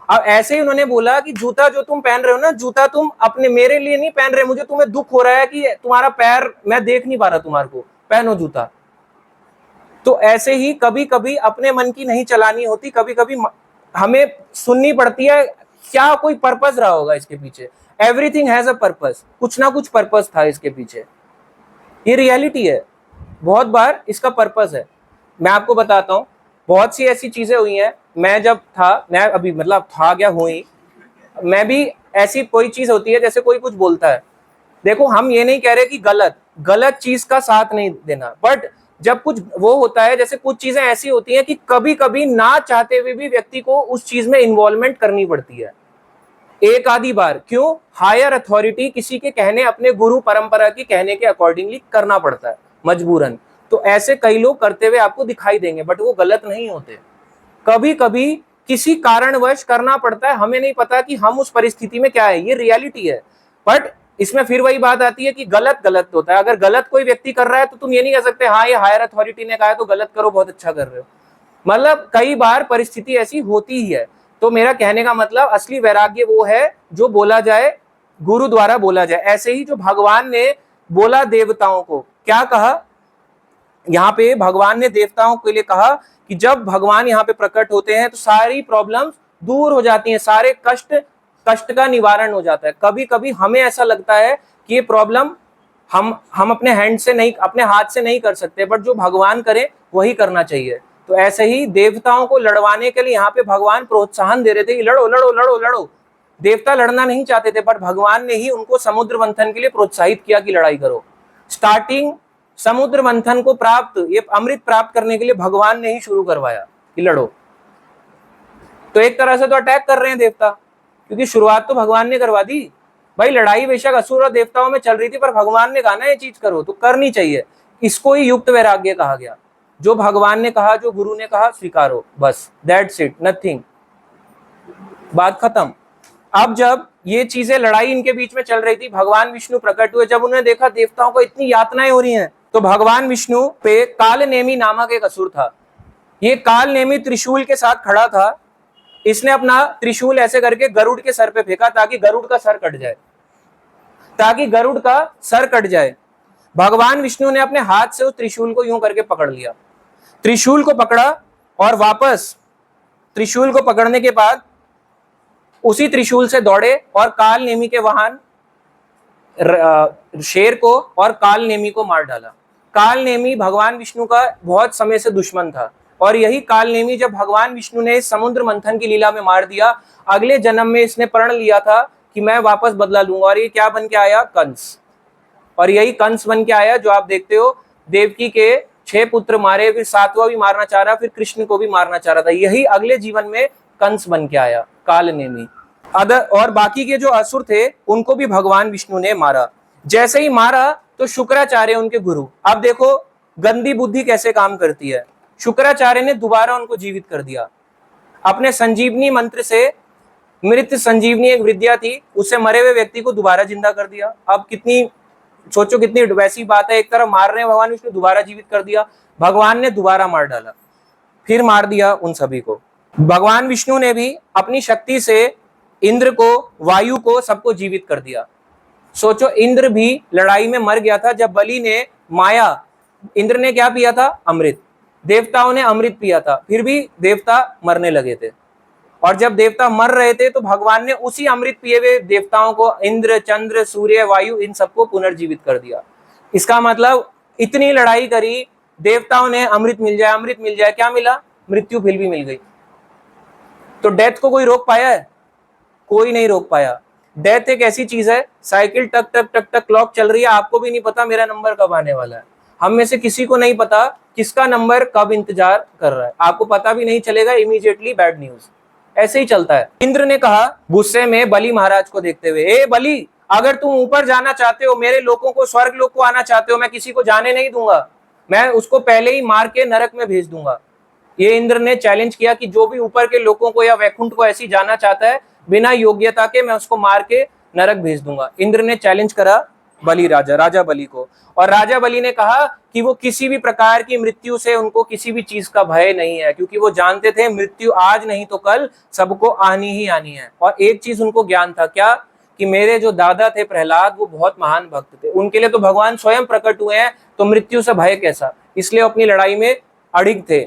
अब ऐसे ही उन्होंने बोला कि जूता जो तुम पहन रहे हो ना, जूता तुम अपने मेरे लिए नहीं पहन रहे, मुझे तुम्हें दुख हो रहा है कि तुम्हारा पैर मैं देख नहीं पा रहा तुम्हारे को, पहनो जूता। तो ऐसे ही कभी कभी अपने मन की नहीं चलानी होती, कभी कभी हमें सुननी पड़ती है, क्या कोई पर्पस रहा होगा इसके पीछे, एवरीथिंग हैज अ पर्पस, कुछ ना कुछ पर्पस था इसके पीछे, ये रियलिटी है, बहुत बार इसका पर्पस है। मैं आपको बताता हूँ, बहुत सी ऐसी चीजें हुई हैं, मैं जब था, मैं अभी मतलब था क्या हुई, मैं भी ऐसी कोई चीज होती है, जैसे कोई कुछ बोलता है, देखो हम ये नहीं कह रहे कि गलत चीज का साथ नहीं देना, बट जब कुछ वो होता है, जैसे कुछ चीजें ऐसी होती हैं कि कभी कभी ना चाहते हुए भी व्यक्ति को उस चीज में इन्वॉल्वमेंट करनी पड़ती है, एक आधी बार, क्यों, हायर अथॉरिटी किसी के कहने, अपने गुरु परंपरा के कहने के अकॉर्डिंगली करना पड़ता है मजबूरन। तो ऐसे कई लोग करते हुए आपको दिखाई देंगे, बट वो गलत नहीं होते, कभी कभी किसी कारणवश करना पड़ता है, हमें नहीं पता कि हम उस परिस्थिति में क्या है, ये रियलिटी है। बट इसमें फिर वही बात आती है कि गलत होता है, अगर गलत कोई व्यक्ति कर रहा है तो तुम ये नहीं कह सकते हाँ ये हायर अथॉरिटी ने कहा है तो गलत करो, बहुत अच्छा कर रहे हो, मतलब कई बार परिस्थिति ऐसी होती ही है। तो मेरा कहने का मतलब असली वैराग्य वो है जो बोला जाए, गुरु द्वारा बोला जाए। ऐसे ही जो भगवान ने बोला देवताओं को, क्या कहा यहाँ पे, भगवान ने देवताओं के लिए कहा कि जब भगवान यहाँ पे प्रकट होते हैं तो सारी प्रॉब्लम्स दूर हो जाती हैं, सारे कष्ट का निवारण हो जाता है। कभी कभी हमें ऐसा लगता है कि ये प्रॉब्लम हम अपने हैंड से नहीं, अपने हाथ से नहीं कर सकते, बट जो भगवान करे वही करना चाहिए। तो ऐसे ही देवताओं को लड़वाने के लिए यहाँ पे भगवान प्रोत्साहन दे रहे थे कि लड़ो लड़ो लड़ो लड़ो। देवता लड़ना नहीं चाहते थे, पर भगवान ने ही उनको समुद्र मंथन के लिए प्रोत्साहित किया कि लड़ाई करो। स्टार्टिंग समुद्र मंथन को ये अमृत प्राप्त करने के लिए भगवान ने ही शुरू करवाया कि लड़ो। तो एक तरह से तो अटैक कर रहे हैं देवता, क्योंकि शुरुआत तो भगवान ने करवा दी। भाई लड़ाई बेशक असुर और देवताओं में चल रही थी, पर भगवान ने कहा ना ये चीज करो तो करनी चाहिए। इसको ही युक्त वैराग्य कहा गया, जो भगवान ने कहा, जो गुरु ने कहा स्वीकारो, बस दैट्स इट, नथिंग, बात खत्म। अब जब ये चीजें, लड़ाई इनके बीच में चल रही थी, भगवान विष्णु प्रकट हुए, जब उन्होंने देखा देवताओं को इतनी यातनाएं हो रही हैं, तो भगवान विष्णु पे कालनेमी नामक एक असुर था। ये कालनेमी त्रिशूल के साथ खड़ा था, इसने अपना त्रिशूल ऐसे करके गरुड़ के सर पे फेंका ताकि गरुड़ का सर कट जाए, भगवान विष्णु ने अपने हाथ से उस त्रिशूल को यूं करके पकड़ लिया, त्रिशूल को पकड़ा, और वापस त्रिशूल को पकड़ने के बाद उसी त्रिशूल से दौड़े और कालनेमी के वाहन शेर को और कालनेमी को मार डाला। कालनेमी भगवान विष्णु का बहुत समय से दुश्मन था, और यही कालनेमी जब भगवान विष्णु ने इस समुद्र मंथन की लीला में मार दिया, अगले जन्म में इसने प्रण लिया था कि मैं वापस बदला लूंगा, और ये क्या बन के आया, कंस। और यही कंस बन के आया जो आप देखते हो, देवकी के 6 पुत्र मारे, फिर 7वां भी मारना चाह रहा, फिर कृष्ण को भी मारना चाह रहा था, यही अगले जीवन में कंस बन के आया, कालनेमी। और बाकी के जो असुर थे उनको भी भगवान विष्णु ने मारा। जैसे ही मारा तो शुक्राचार्य उनके गुरु, अब देखो गंदी बुद्धि कैसे काम करती है, शुक्राचार्य ने दोबारा उनको जीवित कर दिया अपने संजीवनी मंत्र से। मृत संजीवनी एक विद्या थी, उससे मरे हुए व्यक्ति को दोबारा जिंदा कर दिया। अब सोचो कितनी वैसी बात है, एक तरफ मार रहे हैं भगवान विष्णु, दोबारा जीवित कर दिया, भगवान ने दोबारा मार डाला, फिर मार दिया उन सभी को। भगवान विष्णु ने भी अपनी शक्ति से इंद्र को, वायु को, सबको जीवित कर दिया। सोचो इंद्र भी लड़ाई में मर गया था, जब बलि ने इंद्र ने क्या पिया था, अमृत, देवताओं ने अमृत पिया था, फिर भी देवता मरने लगे थे। और जब देवता मर रहे थे तो भगवान ने उसी अमृत पिए हुए देवताओं को, इंद्र, चंद्र, सूर्य, वायु, इन सबको पुनर्जीवित कर दिया। इसका मतलब इतनी लड़ाई करी देवताओं ने, अमृत मिल जाए, क्या मिला, मृत्यु फिर भी मिल गई। तो डेथ को कोई रोक पाया है? कोई नहीं रोक पाया। डेथ एक ऐसी चीज है, साइकिल टक टक टक टक क्लॉक चल रही है, आपको भी नहीं पता मेरा नंबर कब आने वाला है। हम में से किसी को नहीं पता किसका नंबर कब इंतजार कर रहा है, आपको पता भी नहीं चलेगा, इमीडिएटली बैड न्यूज। ऐसे ही चलता है। इंद्र ने कहा गुस्से में बलि महाराज को देखते हुए, ए बलि, अगर तुम ऊपर जाना चाहते हो, मेरे लोगों को स्वर्ग लोक को आना चाहते हो, मैं किसी को जाने नहीं दूंगा, मैं उसको पहले ही मार के नरक में भेज दूंगा। ये इंद्र ने चैलेंज किया कि जो भी ऊपर के लोगों को या वैकुंठ को ऐसी जाना चाहता है बिना योग्यता के, मैं उसको मार के नरक भेज दूंगा। इंद्र ने चैलेंज करा बलि राजा बलि को, और राजा बलि ने कहा कि वो किसी भी प्रकार की मृत्यु से उनको किसी भी चीज का भय नहीं है, क्योंकि वो जानते थे मृत्यु आज नहीं तो कल सबको आनी ही आनी है। और एक चीज उनको ज्ञान था, क्या? कि मेरे जो दादा थे प्रहलाद, वो बहुत महान भक्त थे, उनके लिए तो भगवान स्वयं प्रकट हुए हैं, तो मृत्यु से भय कैसा। इसलिए अपनी लड़ाई में अड़िग थे।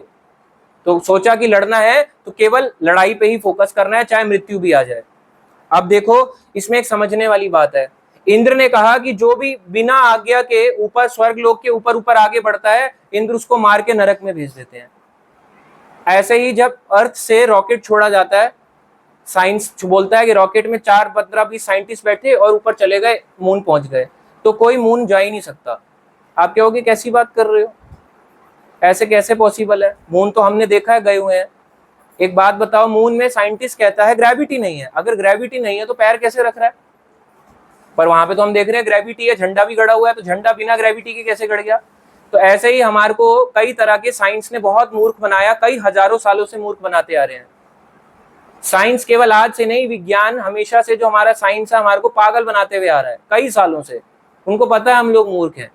तो सोचा कि लड़ना है तो केवल लड़ाई पे ही फोकस करना है, चाहे मृत्यु भी आ जाए। अब देखो इसमें एक समझने वाली बात है। इंद्र ने कहा कि जो भी बिना आज्ञा के ऊपर स्वर्ग लोक के ऊपर ऊपर आगे बढ़ता है, इंद्र उसको मार के नरक में भेज देते हैं। ऐसे ही जब अर्थ से रॉकेट छोड़ा जाता है, साइंस बोलता है कि रॉकेट में 4-15-20 साइंटिस्ट बैठे और ऊपर चले गए, मून पहुंच गए, तो कोई मून जा ही नहीं सकता। आप कहोगे कैसी बात कर रहे हो, ऐसे कैसे पॉसिबल है, मून तो हमने देखा है, गए हुए हैं। एक बात बताओ, मून में साइंटिस्ट कहता है ग्रेविटी नहीं है, अगर ग्रेविटी नहीं है तो पैर कैसे रख रहा है? पर वहां पे तो हम देख रहे हैं ग्रेविटी है, झंडा भी गड़ा हुआ है, तो झंडा बिना ग्रेविटी के कैसे गड़ गया? तो ऐसे ही हमारे को कई तरह के साइंस ने बहुत मूर्ख बनाया, कई हजारों सालों से मूर्ख बनाते आ रहे हैं। साइंस केवल आज से नहीं, विज्ञान हमेशा से जो हमारा साइंस है हमारे को पागल बनाते हुए आ रहा है कई सालों से। उनको पता है हम लोग मूर्ख हैं,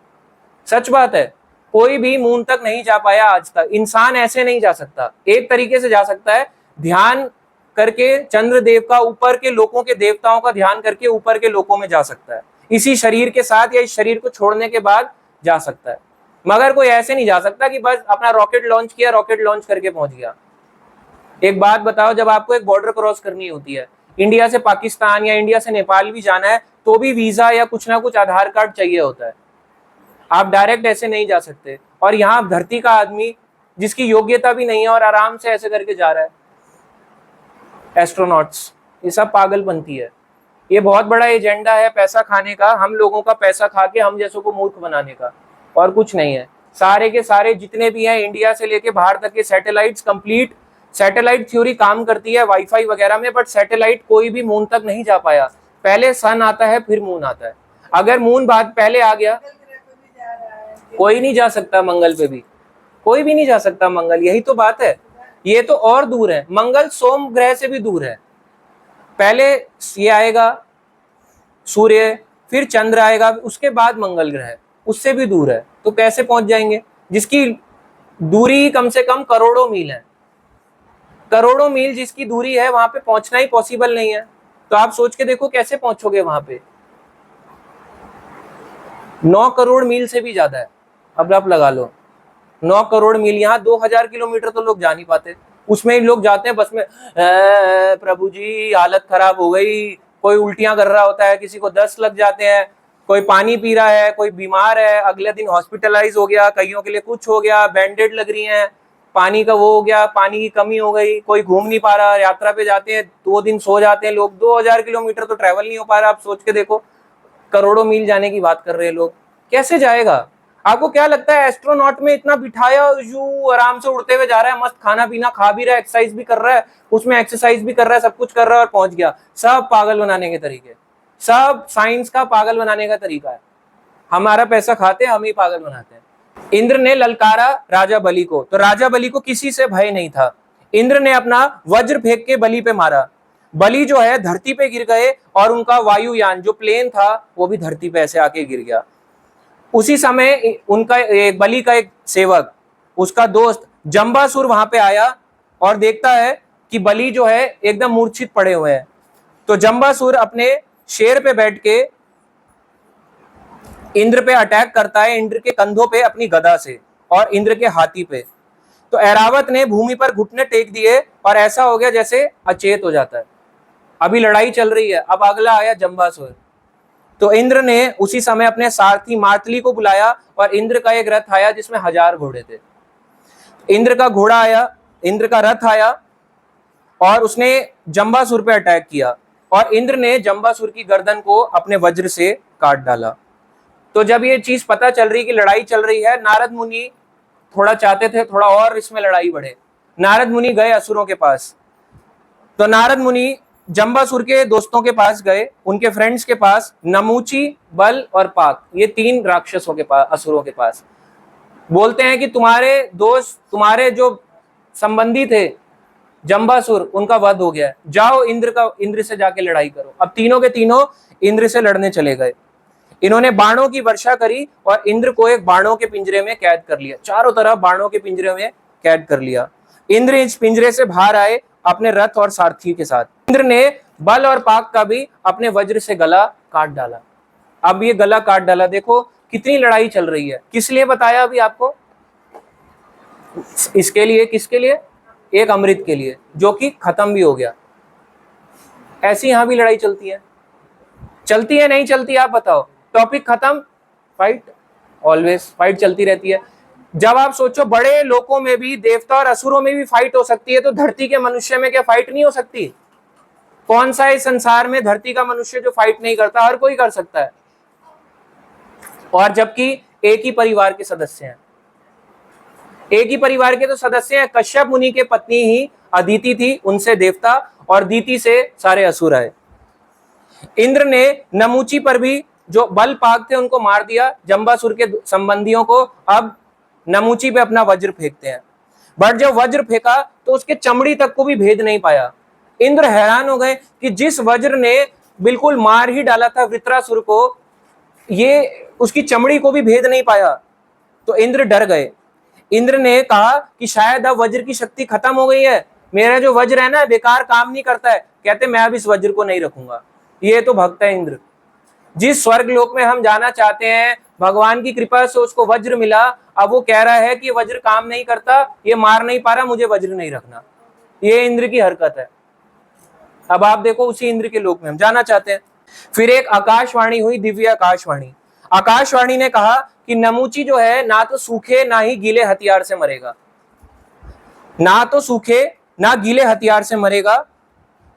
सच बात है। कोई भी मून तक नहीं जा पाया आज तक, इंसान ऐसे नहीं जा सकता। एक तरीके से जा सकता है, ध्यान करके चंद्रदेव का, ऊपर के लोकों के देवताओं का ध्यान करके ऊपर के लोकों में जा सकता है, इसी शरीर के साथ या इस शरीर को छोड़ने के बाद जा सकता है। मगर कोई ऐसे नहीं जा सकता कि बस अपना रॉकेट लॉन्च किया, रॉकेट लॉन्च करके पहुंच गया। एक बात बताओ, जब आपको एक बॉर्डर क्रॉस करनी होती है, इंडिया से पाकिस्तान या इंडिया से नेपाल भी जाना है, तो भी वीजा या कुछ ना कुछ आधार कार्ड चाहिए होता है। आप डायरेक्ट ऐसे नहीं जा सकते। और यहाँ धरती का आदमी जिसकी योग्यता भी नहीं है और आराम से ऐसे करके जा रहा है, एस्ट्रोनॉट्स, ये सब पागलपंती है। ये बहुत बड़ा एजेंडा है पैसा खाने का, हम लोगों का पैसा खा के हम जैसों को मूर्ख बनाने का, और कुछ नहीं है। सारे के सारे जितने भी हैं, इंडिया से लेके बाहर तक के सैटेलाइट्स, कंप्लीट सैटेलाइट थ्योरी काम करती है वाईफाई वगैरह में, बट सैटेलाइट कोई भी मून तक नहीं जा पाया। पहले सन आता है फिर मून आता है। अगर मून बाद पहले आ गया, कोई नहीं जा सकता मंगल पे भी, कोई भी नहीं जा सकता मंगल। यही तो बात है, ये तो और दूर है, मंगल सोम ग्रह से भी दूर है। पहले ये आएगा सूर्य, फिर चंद्र आएगा, उसके बाद मंगल ग्रह, उससे भी दूर है। तो कैसे पहुंच जाएंगे, जिसकी दूरी कम से कम करोड़ों मील है। करोड़ों मील जिसकी दूरी है, वहां पे पहुंचना ही पॉसिबल नहीं है। तो आप सोच के देखो कैसे पहुंचोगे वहां पे। 9 करोड़ मील से भी ज्यादा है। अब आप लगा लो 9 करोड़ मील, यहाँ 2000 किलोमीटर तो लोग जा नहीं पाते, उसमें ही लोग जाते हैं बस में, प्रभु जी हालत खराब हो गई, कोई उल्टियां कर रहा होता है, किसी को 10 लग जाते हैं, कोई पानी पी रहा है, कोई बीमार है, अगले दिन हॉस्पिटलाइज हो गया, कईयों के लिए कुछ हो गया, बैंडेड लग रही हैं, पानी का वो हो गया, पानी की कमी हो गई, कोई घूम नहीं पा रहा, यात्रा पे जाते हैं 2 दिन सो जाते हैं लोग, 2000 किलोमीटर तो ट्रेवल नहीं हो पा रहा। आप सोच के देखो, करोड़ों मील जाने की बात कर रहे हैं लोग, कैसे जाएगा? आपको क्या लगता है एस्ट्रोनॉट में इतना बिठाया, यू आराम से उड़ते हुए जा रहा है, मस्त खाना पीना खा भी रहा है, एक्सरसाइज भी कर रहा है, उसमें एक्सरसाइज भी कर रहा है, सब कुछ कर रहा है और पहुंच गया? सब पागल बनाने के तरीके, सब साइंस का पागल बनाने का तरीका है। हमारा पैसा खाते हैं, हम ही पागल बनाते हैं। इंद्र ने ललकारा राजा बलि को, तो राजा बलि को किसी से भय नहीं था। इंद्र ने अपना वज्र फेंक के बलि पे मारा। बलि जो है धरती पे गिर गए, और उनका वायुयान जो प्लेन था वो भी धरती पे ऐसे आके गिर गया। उसी समय उनका बलि का एक सेवक, उसका दोस्त जंबासुर वहां पे आया और देखता है कि बलि जो है एकदम मूर्छित पड़े हुए हैं। तो जंबासुर अपने शेर पे बैठ के इंद्र पे अटैक करता है, इंद्र के कंधों पे अपनी गदा से और इंद्र के हाथी पे। तो ऐरावत ने भूमि पर घुटने टेक दिए और ऐसा हो गया जैसे अचेत हो जाता है। अभी लड़ाई चल रही है, अब अगला आया जंबासुर। तो इंद्र ने उसी समय अपने सारथी मार्तली को बुलाया और इंद्र का एक रथ आया जिसमें 1000 घोड़े थे। इंद्र का घोड़ा आया, इंद्र का रथ आया और उसने जंबासुर पे अटैक किया और इंद्र ने जंबासुर की गर्दन को अपने वज्र से काट डाला। तो जब ये चीज पता चल रही कि लड़ाई चल रही है, नारद मुनि थोड़ा चाहते थे थोड़ा और इसमें लड़ाई बढ़े। नारद मुनि गए असुरों के पास। तो नारद मुनि जंबासुर के दोस्तों के पास गए, उनके फ्रेंड्स के पास, नमूची, बल और पाक, ये 3 राक्षसों के पास, असुरों के पास। बोलते हैं कि तुम्हारे दोस्त, तुम्हारे जो संबंधी थे जंबासुर, उनका वध हो गया है, जाओ इंद्र से जाके लड़ाई करो। अब तीनों के तीनों इंद्र से लड़ने चले गए। इन्होंने बाणों की वर्षा करी और इंद्र को एक बाणों के पिंजरे में कैद कर लिया, चारों तरफ बाणों के पिंजरे में कैद कर लिया। इंद्र इस पिंजरे से बाहर आए अपने रथ और सारथी के साथ। इंद्र ने बल और पाक का भी अपने वज्र से गला काट डाला। अब ये गला काट डाला, देखो कितनी लड़ाई चल रही है। किस लिए बताया अभी आपको? इसके लिए, किसके लिए? एक अमृत के लिए, जो कि खत्म भी हो गया। ऐसी यहां भी लड़ाई चलती है, चलती है नहीं चलती, आप बताओ। टॉपिक खत्म, फाइट, ऑलवेज फाइट चलती रहती है। जब आप सोचो बड़े लोकों में भी, देवता और असुरों में भी फाइट हो सकती है, तो धरती के मनुष्य में क्या फाइट नहीं हो सकती? कौन सा इस संसार में धरती का मनुष्य जो फाइट नहीं करता? हर कोई कर सकता है। और जबकि एक ही परिवार के सदस्य हैं, एक ही परिवार के तो सदस्य हैं। कश्यप मुनि के पत्नी ही अदिति थी, उनसे देवता, और दीति से सारे असुर आए। इंद्र ने नमूची पर भी जो बल पाक थे उनको मार दिया, जंबासुर के संबंधियों को। अब नमूची पे अपना वज्र फेंकते हैं, बट जब वज्र फेंका तो उसके चमड़ी तक को भी भेद नहीं पाया। इंद्र हैरान हो गए कि जिस वज्र ने बिल्कुल मार ही डाला था वृत्रासुर को, ये उसकी चमड़ी को भी भेद नहीं पाया। तो इंद्र डर गए। इंद्र ने कहा कि शायद अब वज्र की शक्ति खत्म हो गई है, मेरा जो वज्र है ना बेकार काम नहीं करता है। कहते मैं अब इस वज्र को नहीं रखूंगा। ये तो भक्त है इंद्र। जिस स्वर्ग लोक में हम जाना चाहते हैं, भगवान की कृपा से उसको वज्र मिला, अब वो कह रहा है कि वज्र काम नहीं करता, ये मार नहीं पा रहा, मुझे वज्र नहीं रखना। ये इंद्र की हरकत है। अब आप देखो उसी इंद्र के लोक में हम जाना चाहते हैं। फिर एक आकाशवाणी हुई, दिव्य आकाशवाणी। आकाशवाणी ने कहा कि नमूची जो है ना तो सूखे ना ही गीले हथियार से मरेगा, ना तो सूखे ना गीले हथियार से मरेगा,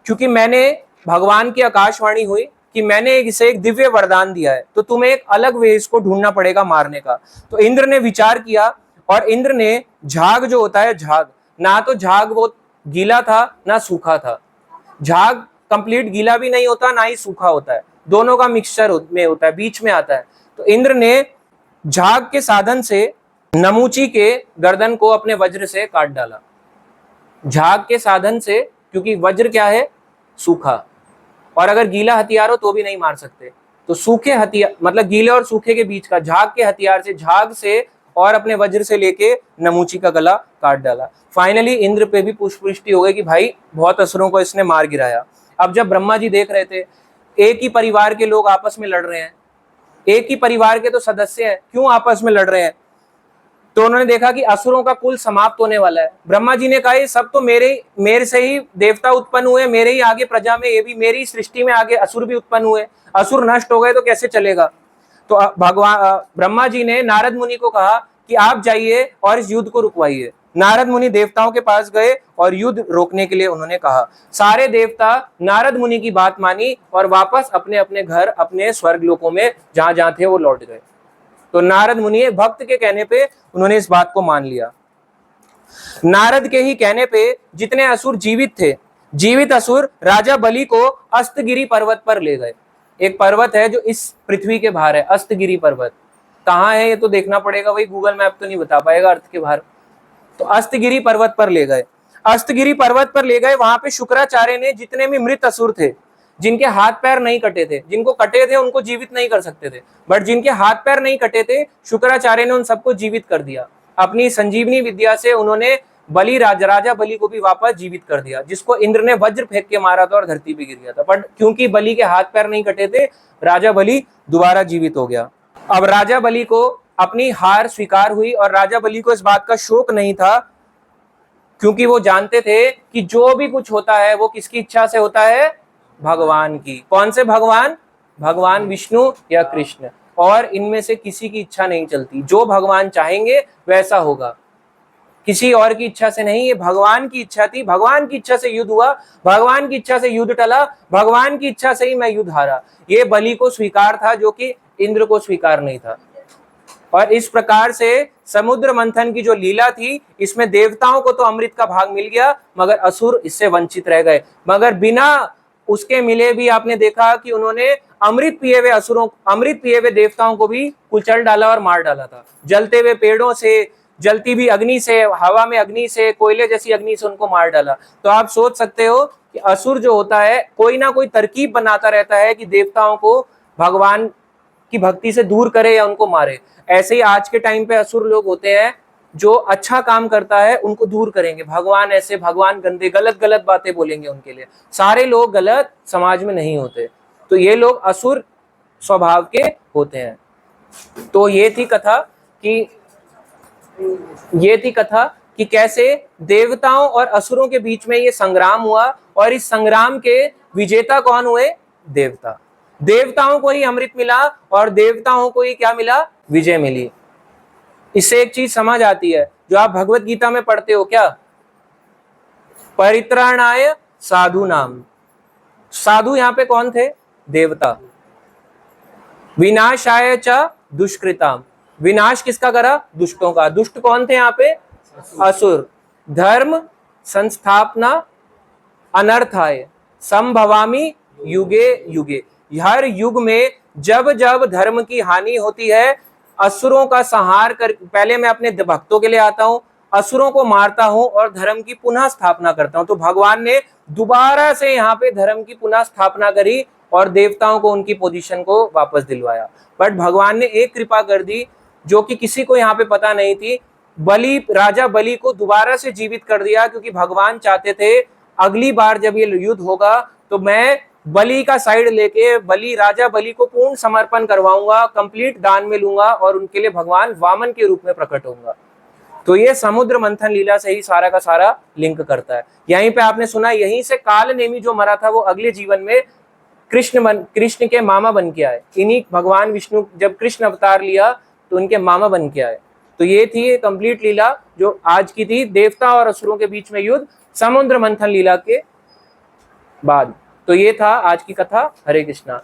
क्योंकि मैंने, भगवान की आकाशवाणी हुई कि मैंने इसे एक दिव्य वरदान दिया है, तो तुम्हें एक अलग वे इसको ढूंढना पड़ेगा मारने का। तो इंद्र ने विचार किया और इंद्र ने झाग जो होता है, झाग, ना तो झाग वो गीला था ना सूखा था। झाग कंप्लीट गीला भी नहीं होता ना ही सूखा होता है, दोनों का मिक्सचर में होता है, बीच में आता है। तो इंद्र ने झाग के साधन से नमूची के गर्दन को अपने वज्र से काट डाला। झाग के साधन से, क्योंकि वज्र क्या है? सूखा, और अगर गीला हथियार हो तो भी नहीं मार सकते। तो सूखे हथियार मतलब गीले और सूखे के बीच का, झाग के हथियार से, झाग से और अपने वज्र से लेके नमूची का गला काट डाला। फाइनली इंद्र पे भी पुष्पवृष्टि हो गई कि भाई बहुत असुरों को इसने मार गिराया। अब जब ब्रह्मा जी देख रहे थे एक ही परिवार के लोग आपस में लड़ रहे हैं, एक ही परिवार के तो सदस्य हैं, क्यों आपस में लड़ रहे हैं, तो उन्होंने देखा कि असुरों का कुल समाप्त होने वाला है। ब्रह्मा जी ने कहा ये सब तो मेरे से ही देवता उत्पन्न हुए, मेरे ही आगे प्रजा में, ये भी मेरी सृष्टि में आगे असुर भी उत्पन्न हुए, असुर नष्ट हो गए तो कैसे चलेगा। तो भगवान ब्रह्मा जी ने नारद मुनि को कहा कि आप जाइए और इस युद्ध को रुकवाइए। नारद मुनि देवताओं के पास गए और युद्ध रोकने के लिए उन्होंने कहा। सारे देवता नारद मुनि की बात मानी और वापस अपने अपने घर, अपने स्वर्ग लोकों में जहां जहां थे वो लौट गए। तो नारद मुनि भक्त के कहने पे उन्होंने इस बात को मान लिया। नारद के ही कहने पे जितने असुर जीवित थे, जीवित असुर राजा बलि को अस्तगिरी पर्वत पर ले गए। एक पर्वत है जो इस पृथ्वी के बाहर है, अस्तगिरी पर्वत। कहाँ है ये तो देखना पड़ेगा, वही गूगल मैप तो नहीं बता पाएगा अर्थ के बाहर। तो अस्तगिरी पर्वत पर ले गए। अस्तगिरी पर्वत पर ले गए, वहां पे शुक्राचार्य ने जितने भी मृत असुर थे, जिनके हाथ पैर नहीं कटे थे, जिनको कटे थे उनको जीवित नहीं कर सकते थे, बट जिनके हाथ पैर नहीं कटे थे, शुक्राचार्य ने उन सबको जीवित कर दिया। अपनी संजीवनी विद्या से उन्होंने राजा बलि को भी वापस जीवित कर दिया, जिसको इंद्र ने वज्र फेंक के मारा था और धरती पे गिर गया था। बट क्योंकि बलि के हाथ पैर नहीं कटे थे, राजा बलि दोबारा जीवित हो गया। अब राजा बलि को अपनी हार स्वीकार हुई और राजा बलि को इस बात का शोक नहीं था, क्योंकि वो जानते थे कि जो भी कुछ होता है वो किसकी इच्छा से होता है? भगवान की। कौन से भगवान? भगवान विष्णु या कृष्ण। और इनमें से किसी की इच्छा नहीं चलती, जो भगवान चाहेंगे वैसा होगा। किसी और की इच्छा से नहीं, ये भगवान की इच्छा थी, भगवान की इच्छा से युद्ध हुआ, भगवान की इच्छा से युद्ध टला, भगवान की इच्छा से ही मैं युद्ध हारा। ये बलि को स्वीकार था जो कि इंद्र को स्वीकार नहीं था। और इस प्रकार से समुद्र मंथन की जो लीला थी, इसमें देवताओं को तो अमृत का भाग मिल गया, मगर असुर इससे वंचित रह गए। मगर बिना उसके मिले भी आपने देखा कि उन्होंने अमृत पिए हुए असुरों, अमृत पिए हुए देवताओं को भी कुचल डाला और मार डाला था। जलते हुए पेड़ों से, जलती भी अग्नि से, हवा में अग्नि से, कोयले जैसी अग्नि से उनको मार डाला। तो आप सोच सकते हो कि असुर जो होता है कोई ना कोई तरकीब बनाता रहता है कि देवताओं को भगवान की भक्ति से दूर करे या उनको मारे। ऐसे ही आज के टाइम पे असुर लोग होते हैं, जो अच्छा काम करता है उनको दूर करेंगे। भगवान ऐसे, भगवान गंदे, गलत गलत बातें बोलेंगे उनके लिए। सारे लोग गलत समाज में नहीं होते, तो ये लोग असुर स्वभाव के होते हैं। तो ये थी कथा कि कैसे देवताओं और असुरों के बीच में ये संग्राम हुआ, और इस संग्राम के विजेता कौन हुए? देवता। देवताओं को ही अमृत मिला और देवताओं को ही क्या मिला? विजय मिली। इससे एक चीज समझ आती है, जो आप भगवत गीता में पढ़ते हो, क्या? परित्राणाय साधु नाम। साधु यहाँ पे कौन थे? देवता। विनाशाय च दुष्कृताम। विनाश किसका करा? दुष्टों का। दुष्ट कौन थे यहाँ पे? असुर। धर्म संस्थापना अनर्थाय संभवामि युगे युगे। हर युग में जब जब धर्म की हानि होती है, असुरों का संहार कर, पहले मैं अपने भक्तों के लिए आता हूं, असुरों को मारता हूं और धर्म की पुनः स्थापना करता हूं। तो भगवान ने दोबारा से यहाँ पे धर्म की पुनः स्थापना करी और देवताओं को उनकी पोजीशन को वापस दिलवाया। बट भगवान ने एक कृपा कर दी जो कि किसी को यहाँ पे पता नहीं थी। राजा बलि को दोबारा से जीवित कर दिया, क्योंकि भगवान चाहते थे अगली बार जब ये युद्ध होगा तो मैं बलि का साइड लेके राजा बलि को पूर्ण समर्पण करवाऊंगा, कंप्लीट दान में लूंगा और उनके लिए भगवान वामन के रूप में प्रकट होऊंगा। तो ये समुद्र मंथन लीला से ही सारा का सारा लिंक करता है। यहीं पे आपने सुना, यहीं से काल नेमी जो मरा था वो अगले जीवन में कृष्ण के मामा बन के आए। इन्हीं भगवान विष्णु जब कृष्ण अवतार लिया तो उनके मामा बन के आए। तो ये थी ये कंप्लीट लीला जो आज की थी, देवता और असुरों के बीच में युद्ध समुद्र मंथन लीला के बाद। तो ये था आज की कथा। हरे कृष्णा।